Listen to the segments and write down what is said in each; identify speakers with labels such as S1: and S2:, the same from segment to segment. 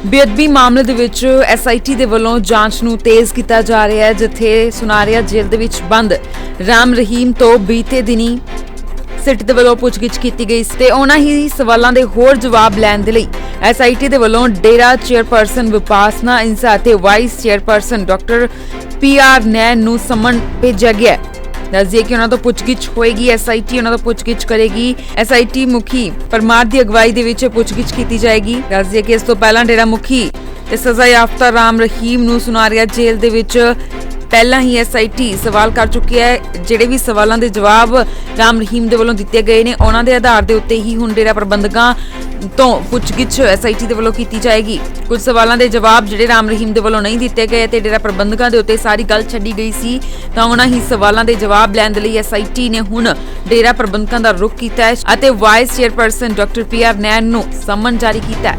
S1: ਬੇਅਦਬੀ ਮਾਮਲੇ ਦੇ ਵਿੱਚ ਐਸਆਈਟੀ ਦੇ ਵੱਲੋਂ ਜਾਂਚ ਨੂੰ ਤੇਜ਼ ਕੀਤਾ ਜਾ ਰਿਹਾ ਹੈ, ਜਿੱਥੇ ਸੁਨਾਰਿਆ ਜੇਲ੍ਹ ਦੇ ਵਿੱਚ ਬੰਦ ਰਾਮ ਰਹੀਮ ਤੋਂ ਬੀਤੇ ਦਿਨੀ ਸਿੱਟ ਦੇ ਵੱਲੋਂ ਪੁੱਛਗਿੱਛ ਕੀਤੀ ਗਈ ਸੀ ਤੇ ਉਹਨਾਂ ਹੀ ਸਵਾਲਾਂ ਦੇ ਹੋਰ ਜਵਾਬ ਲੈਣ ਦੇ ਲਈ ਐਸਆਈਟੀ ਦੇ ਵੱਲੋਂ ਡੇਰਾ ਚੇਅਰਪਰਸਨ ਵਿਪਾਸਨਾ ਇੰਸਾ ਅਤੇ ਵਾਈਸ ਚੇਅਰਪਰਸਨ ਡਾਕਟਰ ਪੀਆਰ ਨੈਣ ਨੂੰ ਸਮਨ ਭੇਜਿਆ ਗਿਆ। ਦੱਸਦੀਏ ਕਿ ਉਹਨਾਂ ਤੋਂ ਪੁੱਛਗਿੱਛ ਹੋਏਗੀ, ਐਸਆਈਟੀ ਉਹਨਾਂ ਤੋਂ ਪੁੱਛਗਿੱਛ ਕਰੇਗੀ। ਐਸਆਈਟੀ ਮੁਖੀ ਪਰਮਾਰ ਦੀ ਅਗਵਾਈ ਦੇ ਵਿੱਚ ਪੁੱਛਗਿੱਛ ਕੀਤੀ ਜਾਏਗੀ। ਦੱਸਦੀਏ ਕਿ ਇਸ ਤੋਂ ਪਹਿਲਾਂ ਡੇਰਾ ਮੁਖੀ ਤੇ ਸਜ਼ਾ ਯਾਫਤਾ ਰਾਮ ਰਹੀਮ ਨੂੰ ਸੁਨਾਰਿਆ ਜੇਲ੍ਹ ਦੇ ਵਿੱਚ ਪਹਿਲਾਂ ਹੀ ਐਸਆਈਟੀ ਸਵਾਲ ਕਰ ਚੁੱਕੀ ਹੈ। ਜਿਹੜੇ ਵੀ ਸਵਾਲਾਂ ਦੇ ਜਵਾਬ ਰਾਮ ਰਹੀਮ ਦੇ ਵੱਲੋਂ ਦਿੱਤੇ ਗਏ ਨੇ, ਉਹਨਾਂ ਦੇ ਆਧਾਰ ਦੇ ਉੱਤੇ ਹੀ ਹੁਣ ਡੇਰਾ ਪ੍ਰਬੰਧਕਾਂ ਤੋਂ ਪੁੱਛਗਿੱਛ ਐਸਆਈਟੀ ਦੇ ਵੱਲੋਂ ਕੀਤੀ ਜਾਏਗੀ। ਕੁਝ ਸਵਾਲਾਂ ਦੇ ਜਵਾਬ ਜਿਹੜੇ ਰਾਮ ਰਹੀਮ ਦੇ ਵੱਲੋਂ ਨਹੀਂ ਦਿੱਤੇ ਗਏ ਤੇ ਡੇਰਾ ਪ੍ਰਬੰਧਕਾਂ ਦੇ ਉੱਤੇ ਸਾਰੀ ਗੱਲ ਛੱਡੀ ਗਈ ਸੀ, ਤਾਂ ਉਹਨਾਂ ਹੀ ਸਵਾਲਾਂ ਦੇ ਜਵਾਬ ਲੈਣ ਦੇ ਲਈ ਐਸਆਈਟੀ ਨੇ ਹੁਣ ਡੇਰਾ ਪ੍ਰਬੰਧਕਾਂ ਦਾ ਰੁਖ ਕੀਤਾ ਹੈ ਅਤੇ ਵਾਈਸ ਚੇਅਰਪਰਸਨ ਡਾਕਟਰ ਪੀਆਰ ਨੈਣ ਨੂੰ ਸਮਨ ਜਾਰੀ ਕੀਤਾ ਹੈ।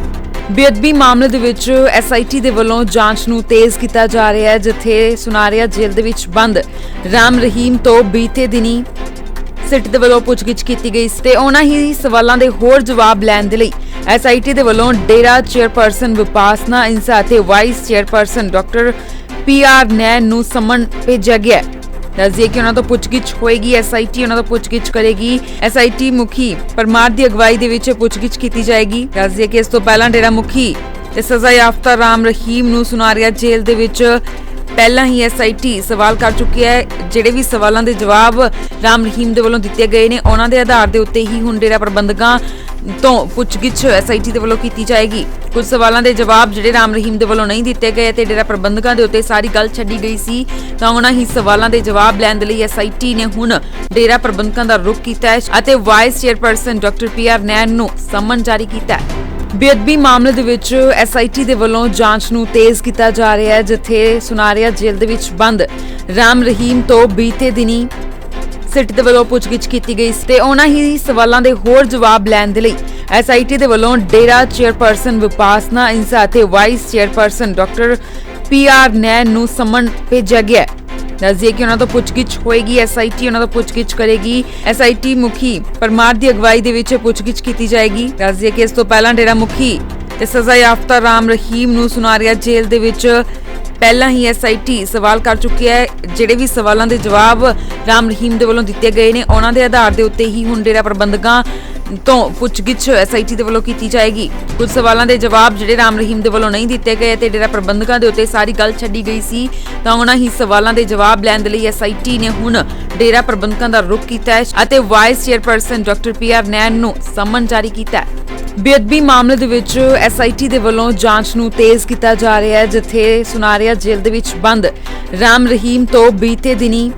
S1: ਬੇਅਦਬੀ ਮਾਮਲੇ ਦੇ ਵਿੱਚ ਐਸਆਈਟੀ ਦੇ ਵੱਲੋਂ ਜਾਂਚ ਨੂੰ ਤੇਜ਼ ਕੀਤਾ ਜਾ ਰਿਹਾ ਹੈ, ਜਿੱਥੇ ਸੁਨਾਰਿਆ ਜੇਲ੍ਹ ਦੇ ਵਿੱਚ ਬੰਦ ਰਾਮ ਰਹੀਮ ਤੋਂ ਬੀਤੇ ਦਿਨੀ ਸਿੱਟ ਦੇ ਵੱਲੋਂ ਪੁੱਛਗਿੱਛ ਕੀਤੀ ਗਈ ਸੀ ਤੇ ਉਹਨਾਂ ਹੀ ਸਵਾਲਾਂ ਦੇ ਹੋਰ ਜਵਾਬ ਲੈਣ ਦੇ ਲਈ ਐਸਆਈਟੀ ਦੇ ਵੱਲੋਂ ਡੇਰਾ ਚੇਅਰਪਰਸਨ ਵਿਪਾਸਨਾ ਇੰਸਾ ਅਤੇ ਵਾਈਸ ਚੇਅਰਪਰਸਨ ਡਾਕਟਰ ਪੀਆਰ ਨੈਣ ਨੂੰ ਸਮਨ ਭੇਜਿਆ ਗਿਆ। ਦੱਸਦੀਏ ਕਿ ਉਹਨਾਂ ਤੋਂ ਪੁੱਛਗਿੱਛ ਹੋਏਗੀ, ਐਸਆਈਟੀ ਉਹਨਾਂ ਤੋਂ ਪੁੱਛਗਿੱਛ ਕਰੇਗੀ। ਐਸਆਈਟੀ ਮੁਖੀ ਪਰਮਾਰ ਦੀ ਅਗਵਾਈ ਦੇ ਵਿੱਚ ਪੁੱਛਗਿੱਛ ਕੀਤੀ ਜਾਏਗੀ। ਦੱਸਦੀਏ ਕਿ ਇਸ ਤੋਂ ਪਹਿਲਾਂ ਡੇਰਾ ਮੁਖੀ ਤੇ ਸਜ਼ਾ ਯਾਫਤਾ ਰਾਮ ਰਹੀਮ ਨੂੰ ਸੁਨਾਰਿਆ ਜੇਲ੍ਹ ਦੇ ਵਿੱਚ ਪਹਿਲਾਂ ਹੀ ਐਸਆਈਟੀ ਸਵਾਲ ਕਰ ਚੁੱਕੀ ਹੈ। ਜਿਹੜੇ ਵੀ ਸਵਾਲਾਂ ਦੇ ਜਵਾਬ ਰਾਮ ਰਹੀਮ ਦੇ ਵੱਲੋਂ ਦਿੱਤੇ ਗਏ ਨੇ, ਉਹਨਾਂ ਦੇ ਆਧਾਰ ਦੇ ਉੱਤੇ ਹੀ ਹੁਣ ਡੇਰਾ ਪ੍ਰਬੰਧਕਾਂ ਤੋਂ ਪੁੱਛਗਿੱਛ ਐਸਆਈਟੀ ਦੇ ਵੱਲੋਂ ਕੀਤੀ ਜਾਏਗੀ। ਕੁਝ ਸਵਾਲਾਂ ਦੇ ਜਵਾਬ ਜਿਹੜੇ ਰਾਮ ਰਹੀਮ ਦੇ ਵੱਲੋਂ ਨਹੀਂ ਦਿੱਤੇ ਗਏ ਤੇ ਡੇਰਾ ਪ੍ਰਬੰਧਕਾਂ ਦੇ ਉੱਤੇ ਸਾਰੀ ਗੱਲ ਛੱਡੀ ਗਈ ਸੀ, ਤਾਂ ਉਹਨਾਂ ਹੀ ਸਵਾਲਾਂ ਦੇ ਜਵਾਬ ਲੈਣ ਦੇ ਲਈ ਐਸਆਈਟੀ ਨੇ ਹੁਣ ਡੇਰਾ ਪ੍ਰਬੰਧਕਾਂ ਦਾ ਰੁਖ ਕੀਤਾ ਹੈ ਅਤੇ ਵਾਈਸ ਚੇਅਰਪਰਸਨ ਡਾਕਟਰ ਪੀਆਰ ਨੈਣ ਨੂੰ ਸਮਨ ਜਾਰੀ ਕੀਤਾ ਹੈ। ਬੇਅਦਬੀ ਮਾਮਲੇ ਦੇ ਵਿੱਚ ਐਸਆਈਟੀ ਦੇ ਵੱਲੋਂ ਜਾਂਚ ਨੂੰ ਤੇਜ਼ ਕੀਤਾ ਜਾ ਰਿਹਾ ਹੈ, ਜਿੱਥੇ ਸੁਨਾਰਿਆ ਜੇਲ੍ਹ ਦੇ ਵਿੱਚ ਬੰਦ ਰਾਮ ਰਹੀਮ ਤੋਂ ਬੀਤੇ ਦਿਨੀ ਸਿੱਟ ਦੇ ਵੱਲੋਂ ਪੁੱਛਗਿੱਛ ਕੀਤੀ ਗਈ ਸੀ ਤੇ ਉਹਨਾਂ ਹੀ ਸਵਾਲਾਂ ਦੇ ਹੋਰ ਜਵਾਬ ਲੈਣ ਦੇ ਲਈ ਐਸਆਈਟੀ ਦੇ ਵੱਲੋਂ ਡੇਰਾ ਚੇਅਰਪਰਸਨ ਵਿਪਾਸਨਾ ਇੰਸਾ ਅਤੇ ਵਾਈਸ ਚੇਅਰਪਰਸਨ ਡਾਕਟਰ ਪੀਆਰ ਨੈਣ ਨੂੰ ਸਮਨ ਭੇਜਿਆ ਗਿਆ। ਦੱਸਦੀਏ ਕਿ ਉਹਨਾਂ ਤੋਂ ਪੁੱਛਗਿੱਛ ਹੋਏਗੀ, ਐਸਆਈਟੀ ਉਹਨਾਂ ਤੋਂ ਪੁੱਛਗਿੱਛ ਕਰੇਗੀ। ਐਸਆਈਟੀ ਮੁਖੀ ਪਰਮਾਰ ਦੀ ਅਗਵਾਈ ਦੇ ਵਿੱਚ ਪੁੱਛਗਿੱਛ ਕੀਤੀ ਜਾਏਗੀ। ਦੱਸਦੀਏ ਕਿ ਇਸ ਤੋਂ ਪਹਿਲਾਂ ਡੇਰਾ ਮੁਖੀ ਤੇ ਸਜ਼ਾ ਯਾਫਤਾ ਰਾਮ ਰਹੀਮ ਨੂੰ ਸੁਨਾਰਿਆ ਜੇਲ੍ਹ ਦੇ ਵਿੱਚ ਪਹਿਲਾਂ ਹੀ ਐਸਆਈਟੀ ਸਵਾਲ ਕਰ ਚੁੱਕੀ ਹੈ। ਜਿਹੜੇ ਵੀ ਸਵਾਲਾਂ ਦੇ ਜਵਾਬ ਰਾਮ ਰਹੀਮ ਦੇ ਵੱਲੋਂ ਦਿੱਤੇ ਗਏ ਨੇ, ਉਹਨਾਂ ਦੇ ਆਧਾਰ ਦੇ ਉੱਤੇ ਹੀ ਹੁਣ ਡੇਰਾ ਪ੍ਰਬੰਧਕਾਂ ਤੋਂ ਪੁੱਛਗਿੱਛ ਐਸਆਈਟੀ ਦੇ ਵੱਲੋਂ ਕੀਤੀ ਜਾਏਗੀ। ਕੁਝ ਸਵਾਲਾਂ ਦੇ ਜਵਾਬ ਜਿਹੜੇ ਰਾਮ ਰਹੀਮ ਦੇ ਵੱਲੋਂ ਨਹੀਂ ਦਿੱਤੇ ਗਏ ਤੇ ਡੇਰਾ ਪ੍ਰਬੰਧਕਾਂ ਦੇ ਉੱਤੇ ਸਾਰੀ ਗੱਲ ਛੱਡੀ ਗਈ ਸੀ, ਤਾਂ ਉਹਨਾਂ ਹੀ ਸਵਾਲਾਂ ਦੇ ਜਵਾਬ ਲੈਣ ਦੇ ਲਈ ਐਸਆਈਟੀ ਨੇ ਹੁਣ ਡੇਰਾ ਪ੍ਰਬੰਧਕਾਂ ਦਾ ਰੁਖ ਕੀਤਾ ਹੈ ਅਤੇ ਵਾਈਸ ਚੇਅਰਪਰਸਨ ਡਾਕਟਰ ਪੀਆਰ ਨੈਣ ਨੂੰ ਸਮਨ ਜਾਰੀ ਕੀਤਾ ਹੈ। ਬੇਅਦਬੀ ਮਾਮਲੇ ਦੇ ਵਿੱਚ ਐਸਆਈਟੀ ਦੇ ਵੱਲੋਂ ਜਾਂਚ ਨੂੰ ਤੇਜ਼ ਕੀਤਾ ਜਾ ਰਿਹਾ ਹੈ, ਜਿੱਥੇ ਸੁਨਾਰਿਆ ਜੇਲ੍ਹ ਦੇ ਵਿੱਚ ਬੰਦ ਰਾਮ ਰਹੀਮ ਤੋਂ ਬੀਤੇ ਦਿਨੀ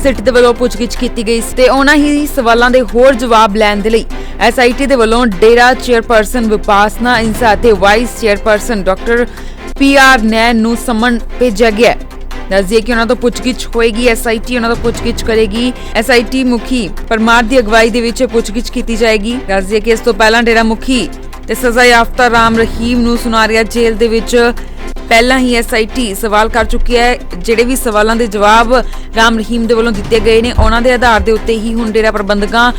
S1: ਸਿੱਟ ਦੇ ਵੱਲੋਂ ਪੁੱਛਗਿੱਛ ਕੀਤੀ ਗਈ ਸੀ ਤੇ ਉਹਨਾਂ ਹੀ ਸਵਾਲਾਂ ਦੇ ਹੋਰ ਜਵਾਬ ਲੈਣ ਦੇ ਲਈ ਐਸਆਈਟੀ ਦੇ ਵੱਲੋਂ ਡੇਰਾ ਚੇਅਰਪਰਸਨ ਵਿਪਾਸਨਾ ਇੰਸਾ ਅਤੇ ਵਾਈਸ ਚੇਅਰਪਰਸਨ ਡਾਕਟਰ ਪੀਆਰ ਨੈਣ ਨੂੰ ਸਮਨ ਭੇਜਿਆ ਗਿਆ। ਦੱਸਦੀਏ ਕਿ ਉਹਨਾਂ ਤੋਂ ਪੁੱਛਗਿੱਛ ਹੋਏਗੀ, ਐਸਆਈਟੀ ਉਹਨਾਂ ਤੋਂ ਪੁੱਛਗਿੱਛ ਕਰੇਗੀ। ਐਸਆਈਟੀ ਮੁਖੀ ਪਰਮਾਰ ਦੀ ਅਗਵਾਈ ਦੇ ਵਿੱਚ ਪੁੱਛਗਿੱਛ ਕੀਤੀ ਜਾਏਗੀ। ਦੱਸਦੀਏ ਕਿ ਇਸ ਤੋਂ ਪਹਿਲਾਂ ਡੇਰਾ ਮੁਖੀ ਤੇ ਸਜ਼ਾ ਯਾਫਤਾ ਰਾਮ ਰਹੀਮ ਨੂੰ ਸੁਨਾਰਿਆ ਜੇਲ੍ਹ ਦੇ ਵਿੱਚ ਪਹਿਲਾਂ ਹੀ ਐਸਆਈਟੀ ਸਵਾਲ ਕਰ ਚੁੱਕੀ ਹੈ। ਜਿਹੜੇ ਵੀ ਸਵਾਲਾਂ ਦੇ ਜਵਾਬ ਰਾਮ ਰਹੀਮ ਦੇ ਵੱਲੋਂ ਦਿੱਤੇ ਗਏ ਨੇ, ਉਹਨਾਂ ਦੇ ਆਧਾਰ ਦੇ ਉੱਤੇ ਹੀ ਹੁਣ ਡੇਰਾ ਪ੍ਰਬੰਧਕਾਂ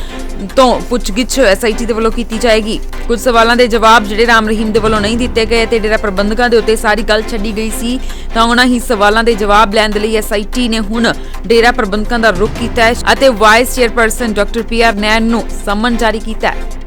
S1: ਤੋਂ ਪੁੱਛਗਿੱਛ ਐਸਆਈਟੀ ਦੇ ਵੱਲੋਂ ਕੀਤੀ ਜਾਏਗੀ। ਕੁਝ ਸਵਾਲਾਂ ਦੇ ਜਵਾਬ ਜਿਹੜੇ ਰਾਮ ਰਹੀਮ ਦੇ ਵੱਲੋਂ ਨਹੀਂ ਦਿੱਤੇ ਗਏ ਤੇ ਡੇਰਾ ਪ੍ਰਬੰਧਕਾਂ ਦੇ ਉੱਤੇ ਸਾਰੀ ਗੱਲ ਛੱਡੀ ਗਈ ਸੀ, ਤਾਂ ਉਹਨਾਂ ਹੀ ਸਵਾਲਾਂ ਦੇ ਜਵਾਬ ਲੈਣ ਦੇ ਲਈ ਐਸਆਈਟੀ ਨੇ ਹੁਣ ਡੇਰਾ ਪ੍ਰਬੰਧਕਾਂ ਦਾ ਰੁਖ ਕੀਤਾ ਹੈ ਅਤੇ ਵਾਈਸ ਚੇਅਰਪਰਸਨ ਡਾਕਟਰ ਪੀਆਰ ਨੈਣ ਨੂੰ ਸਮਨ ਜਾਰੀ ਕੀਤਾ ਹੈ।